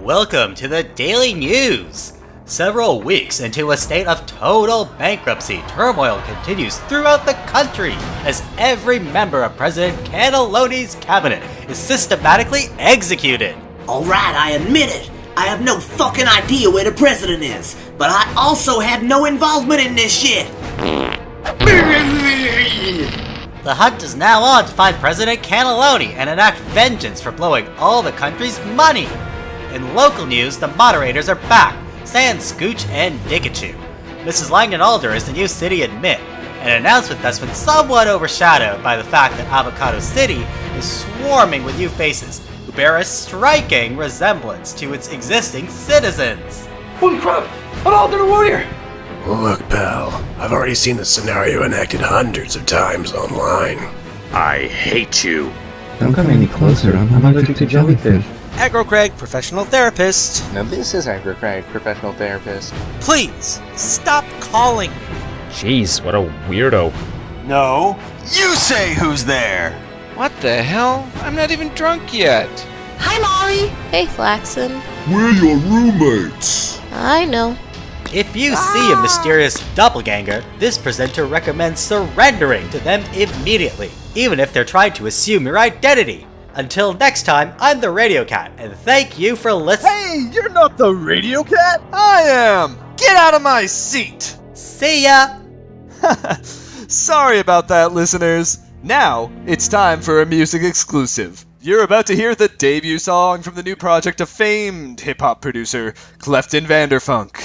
Welcome to the Daily News! Several weeks into a state of total bankruptcy, turmoil continues throughout the country as every member of President Cannelloni's cabinet is systematically executed. Alright, I admit it. I have no fucking idea where the president is, but I also had no involvement in this shit. The hunt is now on to find President Cannelloni and enact vengeance for blowing all the country's money. In local news, the moderators are back, sans Scooch and Dickachu. MrsLangdonAlger is the new city admin, an announcement that's been somewhat overshadowed by the fact that Avocado City is swarming with new faces who bear a striking resemblance to its existing citizens. Holy crap! An alternate warrior! Look, pal, I've already seen the scenario enacted hundreds of times online. I hate you. Don't come any closer, I'm allergic to jellyfish. AggroCraig, professional therapist. Now this is AggroCraig, professional therapist. Please, stop calling me. Jeez, what a weirdo. No, you say who's there! What the hell? I'm not even drunk yet. Hi, Molly. Hey, Flaxen. We're your roommates. I know. If you see a mysterious doppelganger, this presenter recommends surrendering to them immediately, even if they're trying to assume your identity. Until next time, I'm the Radio Cat, and thank you for listening. Hey, you're not the Radio Cat? I am! Get out of my seat! See ya! Sorry about that, listeners. Now, it's time for a music exclusive. You're about to hear the debut song from the new project of famed hip-hop producer, Clefton Vanderfunk.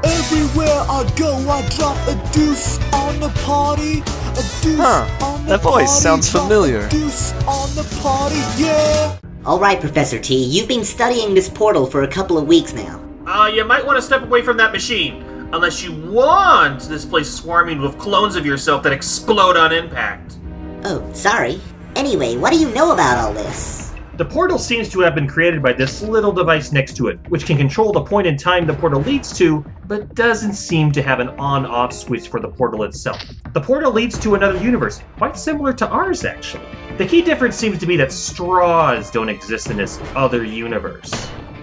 Everywhere I go, I drop a deuce on the party. A deuce on the that voice party, sounds familiar. A deuce on the party, yeah. Alright, Professor T, you've been studying this portal for a couple of weeks now. You might want to step away from that machine, unless you want this place swarming with clones of yourself that explode on impact. Oh, sorry. Anyway, what do you know about all this? The portal seems to have been created by this little device next to it, which can control the point in time the portal leads to, but doesn't seem to have an on-off switch for the portal itself. The portal leads to another universe, quite similar to ours actually. The key difference seems to be that straws don't exist in this other universe.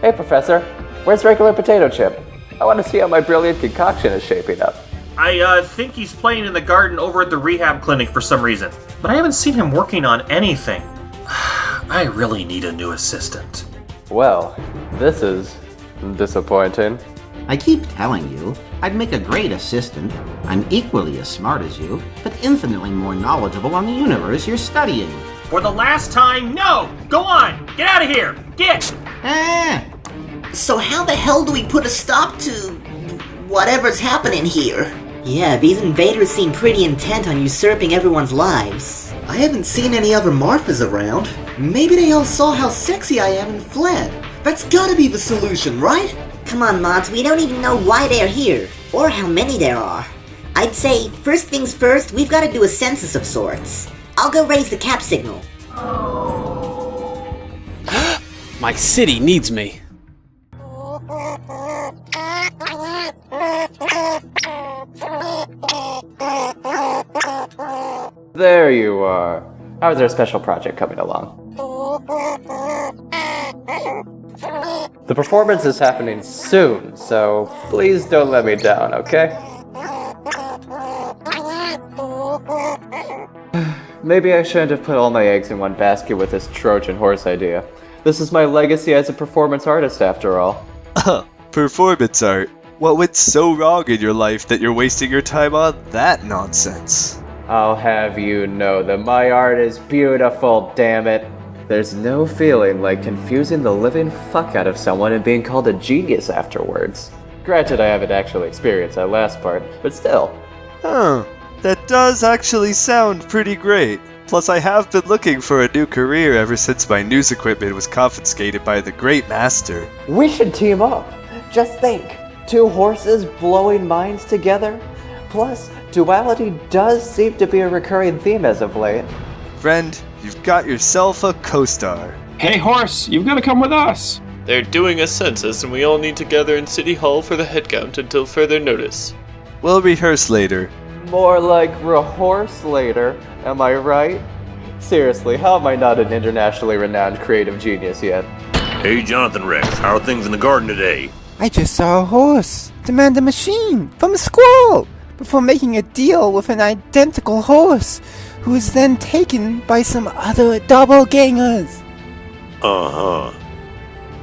Hey, Professor. Where's regular potato chip? I want to see how my brilliant concoction is shaping up. I think he's playing in the garden over at the rehab clinic for some reason, but I haven't seen him working on anything. I really need a new assistant. Well, this is disappointing. I keep telling you, I'd make a great assistant. I'm equally as smart as you, but infinitely more knowledgeable on the universe you're studying. For the last time, no! Go on! Get out of here! Get! So how the hell do we put a stop to whatever's happening here? Yeah, these invaders seem pretty intent on usurping everyone's lives. I haven't seen any other Marthas around. Maybe they all saw how sexy I am and fled. That's gotta be the solution, right? Come on, mods, we don't even know why they're here, or how many there are. I'd say, first things first, we've gotta do a census of sorts. I'll go raise the cap signal. My city needs me. There you are. How's our special project coming along? The performance is happening soon, so please don't let me down, okay? Maybe I shouldn't have put all my eggs in one basket with this Trojan horse idea. This is my legacy as a performance artist, after all. Performance art? What went so wrong in your life that you're wasting your time on that nonsense? I'll have you know that my art is beautiful, damn it. There's no feeling like confusing the living fuck out of someone and being called a genius afterwards. Granted, I haven't actually experienced that last part, but still. That does actually sound pretty great. Plus, I have been looking for a new career ever since my news equipment was confiscated by the Great Master. We should team up. Just think, 2 horses blowing minds together? Plus, duality does seem to be a recurring theme as of late. Friend, you've got yourself a co-star. Hey, horse, you've got to come with us. They're doing a census and we all need to gather in City Hall for the head count until further notice. We'll rehearse later. More like rehorse later, am I right? Seriously, how am I not an internationally renowned creative genius yet? Hey, Jonathan Rex, how are things in the garden today? I just saw a horse demand a machine from a squirrel before making a deal with an identical horse, who was then taken by some other doppelgangers. Uh-huh.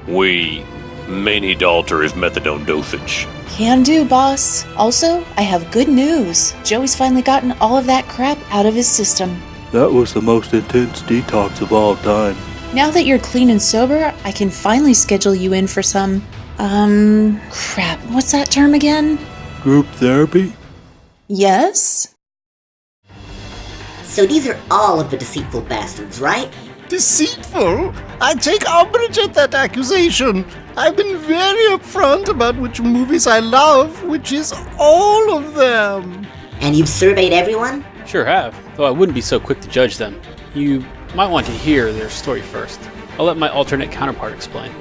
We may need to alter his methadone dosage. Can do, boss. Also, I have good news. Joey's finally gotten all of that crap out of his system. That was the most intense detox of all time. Now that you're clean and sober, I can finally schedule you in for some, crap, what's that term again? Group therapy? Yes? So these are all of the deceitful bastards, right? Deceitful? I take umbrage at that accusation. I've been very upfront about which movies I love, which is all of them. And you've surveyed everyone? Sure have, though I wouldn't be so quick to judge them. You might want to hear their story first. I'll let my alternate counterpart explain.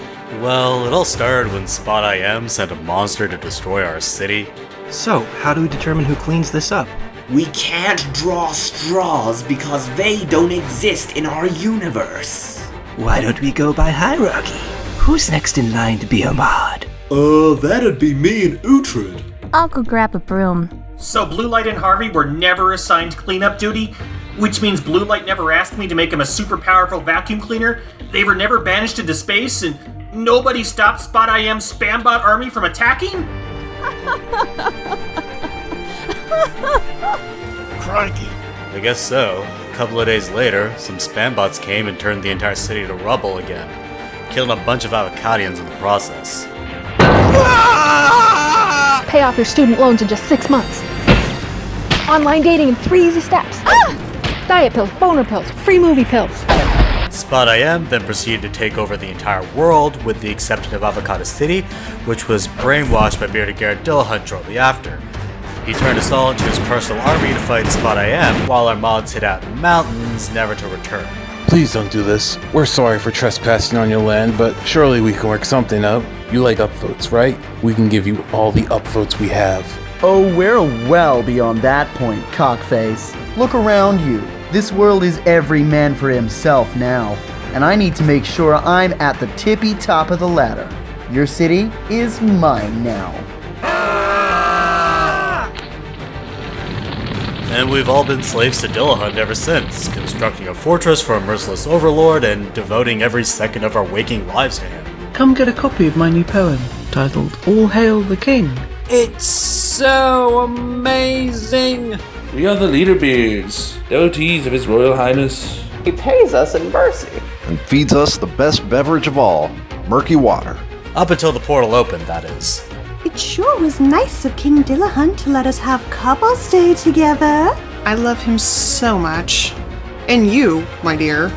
Well, it all started when Spot IM sent a monster to destroy our city. So, how do we determine who cleans this up? We can't draw straws because they don't exist in our universe. Why don't we go by hierarchy? Who's next in line to be a mod? That'd be me and Uhtred. I'll go grab a broom. So Blue Light and Harvey were never assigned cleanup duty? Which means Blue Light never asked me to make him a super powerful vacuum cleaner? They were never banished into space, and nobody stopped Spot IM's spambot army from attacking? Crikey. I guess so. A couple of days later, some spambots came and turned the entire city to rubble again, killing a bunch of Avocadians in the process. Pay off your student loans in just 6 months. Online dating in 3 easy steps. Diet pills, boner pills, free movie pills. Spot IM then proceeded to take over the entire world, with the exception of Avocado City, which was brainwashed by bearded Garrett Dillahunt shortly after. He turned us all into his personal army to fight Spot IM, while our mods hid out in the mountains, never to return. Please don't do this. We're sorry for trespassing on your land, but surely we can work something out. You like upvotes, right? We can give you all the upvotes we have. Oh, we're well beyond that point, cockface. Look around you. This world is every man for himself now, and I need to make sure I'm at the tippy top of the ladder. Your city is mine now. And we've all been slaves to Dillahunt ever since, constructing a fortress for a merciless overlord and devoting every second of our waking lives to him. Come get a copy of my new poem, titled All Hail the King. It's so amazing! We are the Leaderbeards, devotees of His Royal Highness. He pays us in mercy. And feeds us the best beverage of all, murky water. Up until the portal opened, that is. It sure was nice of King Dillahunt to let us have couple stay together. I love him so much. And you, my dear.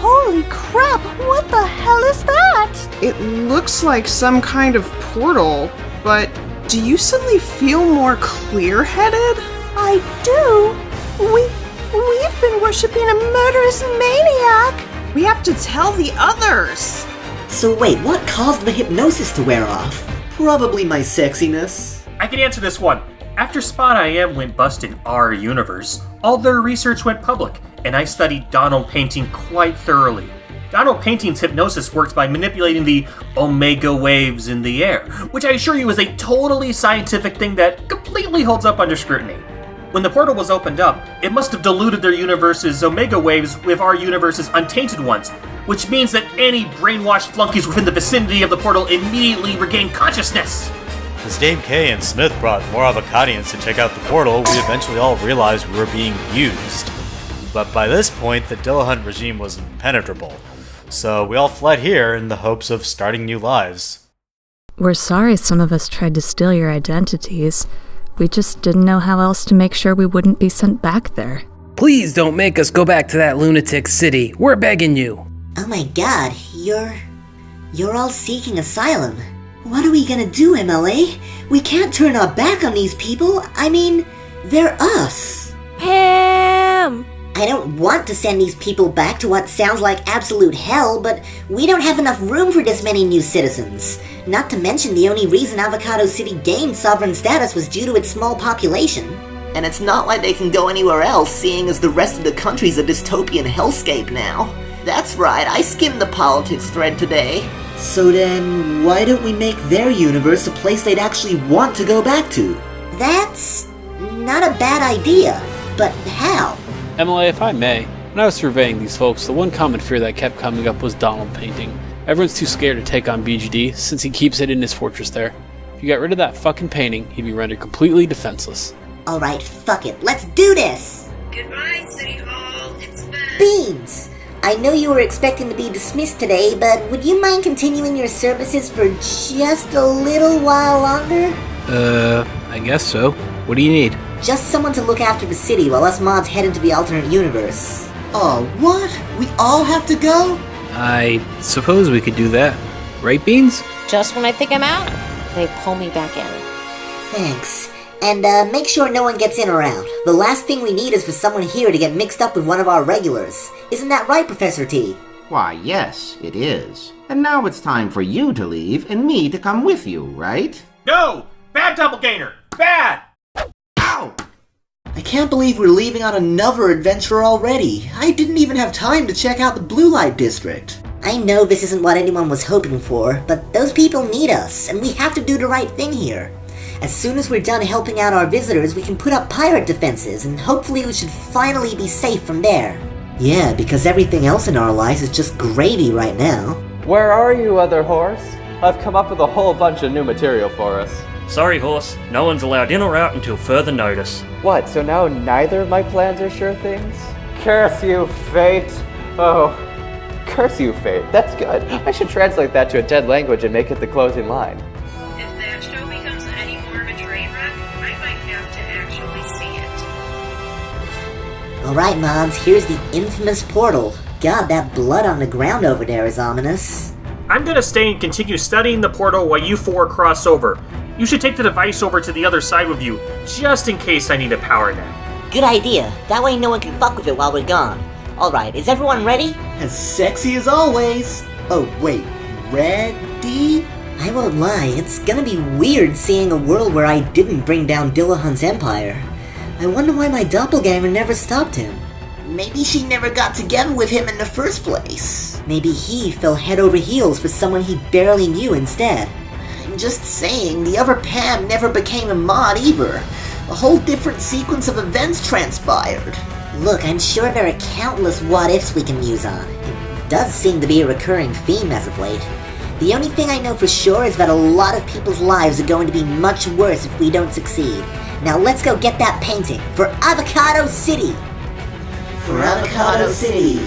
Holy crap, what the hell is that? It looks like some kind of portal, but do you suddenly feel more clear-headed? I do. We've been worshipping a murderous maniac. We have to tell the others. So wait, what caused the hypnosis to wear off? Probably my sexiness. I can answer this one. After Spot IM went bust in our universe, all their research went public, and I studied Donald Painting quite thoroughly. Donald Painting's hypnosis works by manipulating the omega waves in the air, which I assure you is a totally scientific thing that completely holds up under scrutiny. When the portal was opened up, it must have diluted their universe's omega waves with our universe's untainted ones, which means that any brainwashed flunkies within the vicinity of the portal immediately regain consciousness. As Dame K and Psmith brought more Avocadians to check out the portal, we eventually all realized we were being used. But by this point, the Dillahunt regime was impenetrable, so we all fled here in the hopes of starting new lives. We're sorry some of us tried to steal your identities. We just didn't know how else to make sure we wouldn't be sent back there. Please don't make us go back to that lunatic city. We're begging you. Oh my god, you're all seeking asylum. What are we gonna do, MLA? We can't turn our back on these people. I mean, they're us. Pam! I don't want to send these people back to what sounds like absolute hell, but we don't have enough room for this many new citizens. Not to mention the only reason Avocado City gained sovereign status was due to its small population. And it's not like they can go anywhere else, seeing as the rest of the country's a dystopian hellscape now. That's right, I skimmed the politics thread today. So then, why don't we make their universe a place they'd actually want to go back to? That's not a bad idea, but how? Emily, if I may, when I was surveying these folks, the one common fear that kept coming up was Donald painting. Everyone's too scared to take on BGD, since he keeps it in his fortress there. If you got rid of that fucking painting, he'd be rendered completely defenseless. Alright, fuck it, let's do this! Goodbye, City Hall, it's been... Beans! I know you were expecting to be dismissed today, but would you mind continuing your services for just a little while longer? I guess so. What do you need? Just someone to look after the city while us mods head into the alternate universe. Oh, what? We all have to go? I suppose we could do that. Right, Beans? Just when I think I'm out, they pull me back in. Thanks. And make sure no one gets in or out. The last thing we need is for someone here to get mixed up with one of our regulars. Isn't that right, Professor T? Why, yes, it is. And now it's time for you to leave and me to come with you, right? No! Bad doppelganger! Bad! Ow! I can't believe we're leaving on another adventure already. I didn't even have time to check out the Blue Light District. I know this isn't what anyone was hoping for, but those people need us, and we have to do the right thing here. As soon as we're done helping out our visitors, we can put up pirate defenses, and hopefully we should finally be safe from there. Yeah, because everything else in our lives is just gravy right now. Where are you, other horse? I've come up with a whole bunch of new material for us. Sorry, horse. No one's allowed in or out until further notice. What, so now neither of my plans are sure things? Curse you, fate! Oh, curse you, fate. That's good. I should translate that to a dead language and make it the closing line. If that show becomes any more of a train wreck, I might have to actually see it. Alright, mods, here's the infamous portal. God, that blood on the ground over there is ominous. I'm gonna stay and continue studying the portal while you four cross over. You should take the device over to the other side with you, just in case I need a power nap. Good idea. That way no one can fuck with it while we're gone. Alright, is everyone ready? As sexy as always. Oh, wait. Ready? I won't lie, it's gonna be weird seeing a world where I didn't bring down Dillahunt's empire. I wonder why my doppelganger never stopped him. Maybe she never got together with him in the first place. Maybe he fell head over heels for someone he barely knew instead. I'm just saying, the other Pam never became a mod either. A whole different sequence of events transpired. Look, I'm sure there are countless what-ifs we can muse on. It does seem to be a recurring theme as of late. The only thing I know for sure is that a lot of people's lives are going to be much worse if we don't succeed. Now let's go get that painting for Avocado City! For Avocado City!